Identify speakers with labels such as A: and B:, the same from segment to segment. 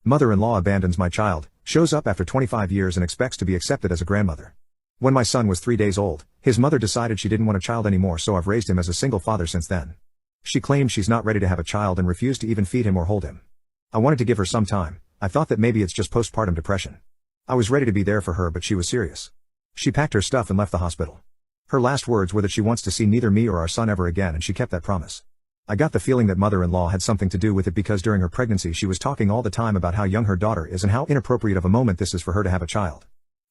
A: Mother-in-law abandons my child, shows up after 25 years and expects to be accepted as a grandmother. When my son was 3 days old, his mother decided she didn't want a child anymore, so I've raised him as a single father since then. She claims she's not ready to have a child and refused to even feed him or hold him. I wanted to give her some time. I thought that maybe it's just postpartum depression. I was ready to be there for her, but she was serious. She packed her stuff and left the hospital. Her last words were that she wants to see neither me or our son ever again, and she kept that promise. I got the feeling that mother-in-law had something to do with it, because during her pregnancy she was talking all the time about how young her daughter is and how inappropriate of a moment this is for her to have a child.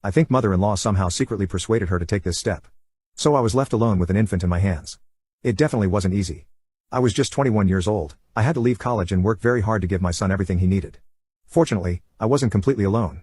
A: I think mother-in-law somehow secretly persuaded her to take this step. So I was left alone with an infant in my hands. It definitely wasn't easy. I was just 21 years old, I had to leave college and work very hard to give my son everything he needed. Fortunately, I wasn't completely alone.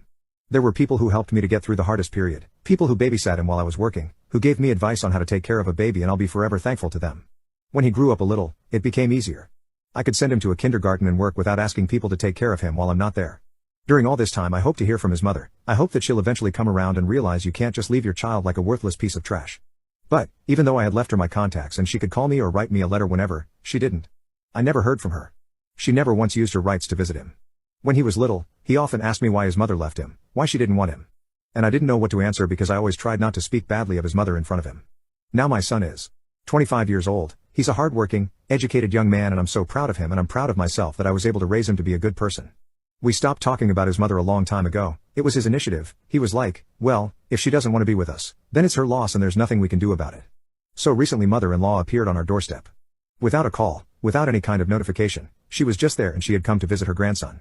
A: There were people who helped me to get through the hardest period, people who babysat him while I was working, who gave me advice on how to take care of a baby, and I'll be forever thankful to them. When he grew up a little, it became easier. I could send him to a kindergarten and work without asking people to take care of him while I'm not there. During all this time I hope to hear from his mother. I hope that she'll eventually come around and realize you can't just leave your child like a worthless piece of trash. But, even though I had left her my contacts and she could call me or write me a letter whenever, she didn't. I never heard from her. She never once used her rights to visit him. When he was little, he often asked me why his mother left him, why she didn't want him. And I didn't know what to answer because I always tried not to speak badly of his mother in front of him. Now my son is 25 years old, he's a hardworking, educated young man, and I'm so proud of him, and I'm proud of myself that I was able to raise him to be a good person. We stopped talking about his mother a long time ago. It was his initiative. He was like, well, if she doesn't want to be with us, then it's her loss and there's nothing we can do about it. So recently mother-in-law appeared on our doorstep. Without a call, without any kind of notification, she was just there, and she had come to visit her grandson.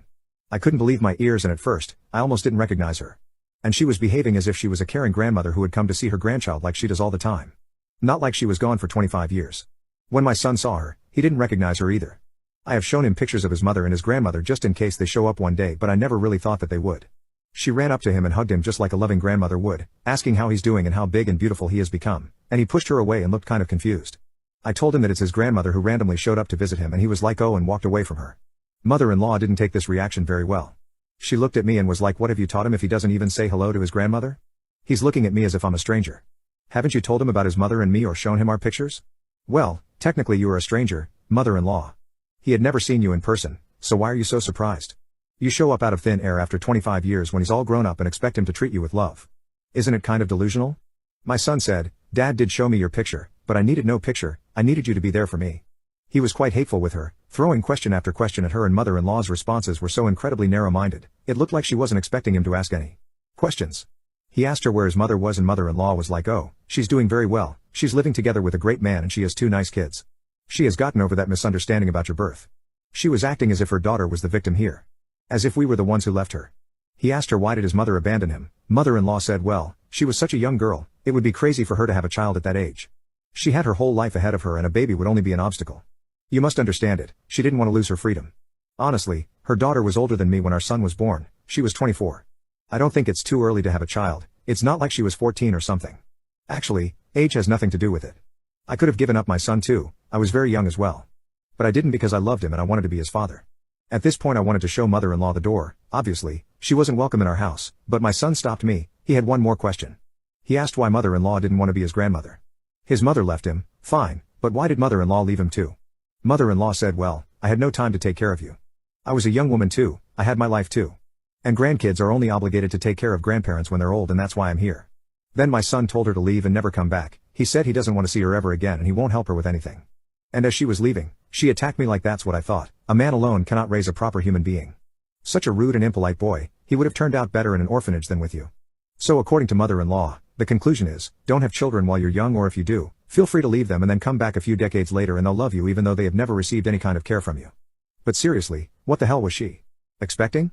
A: I couldn't believe my ears, and at first, I almost didn't recognize her. And she was behaving as if she was a caring grandmother who had come to see her grandchild like she does all the time. Not like she was gone for 25 years. When my son saw her, he didn't recognize her either. I have shown him pictures of his mother and his grandmother just in case they show up one day, but I never really thought that they would. She ran up to him and hugged him just like a loving grandmother would, asking how he's doing and how big and beautiful he has become, and he pushed her away and looked kind of confused. I told him that it's his grandmother who randomly showed up to visit him, and he was like, oh, and walked away from her. Mother-in-law didn't take this reaction very well. She looked at me and was like, what have you taught him if he doesn't even say hello to his grandmother? He's looking at me as if I'm a stranger. Haven't you told him about his mother and me or shown him our pictures? Well, technically you are a stranger, mother-in-law. He had never seen you in person, so why are you so surprised? You show up out of thin air after 25 years when he's all grown up and expect him to treat you with love. Isn't it kind of delusional? My son said, Dad did show me your picture, but I needed no picture, I needed you to be there for me. He was quite hateful with her, throwing question after question at her, and mother-in-law's responses were so incredibly narrow-minded, it looked like she wasn't expecting him to ask any questions. He asked her where his mother was, and mother-in-law was like, oh, she's doing very well, she's living together with a great man and she has 2 nice kids. She has gotten over that misunderstanding about your birth. She was acting as if her daughter was the victim here. As if we were the ones who left her. He asked her why did his mother abandon him. Mother-in-law said, well, she was such a young girl, it would be crazy for her to have a child at that age. She had her whole life ahead of her and a baby would only be an obstacle. You must understand it, she didn't want to lose her freedom. Honestly, her daughter was older than me when our son was born, she was 24. I don't think it's too early to have a child, it's not like she was 14 or something. Actually, age has nothing to do with it. I could have given up my son too, I was very young as well. But I didn't because I loved him and I wanted to be his father. At this point I wanted to show mother-in-law the door. Obviously, she wasn't welcome in our house, but my son stopped me. He had one more question. He asked why mother-in-law didn't want to be his grandmother. His mother left him, fine, but why did mother-in-law leave him too? Mother-in-law said, well, I had no time to take care of you. I was a young woman too, I had my life too. And grandkids are only obligated to take care of grandparents when they're old, and that's why I'm here. Then my son told her to leave and never come back. He said he doesn't want to see her ever again and he won't help her with anything. And as she was leaving, she attacked me like that's what I thought. A man alone cannot raise a proper human being. Such a rude and impolite boy, he would have turned out better in an orphanage than with you. So according to mother-in-law, the conclusion is, don't have children while you're young, or if you do, feel free to leave them and then come back a few decades later and they'll love you even though they have never received any kind of care from you. But seriously, what the hell was she expecting?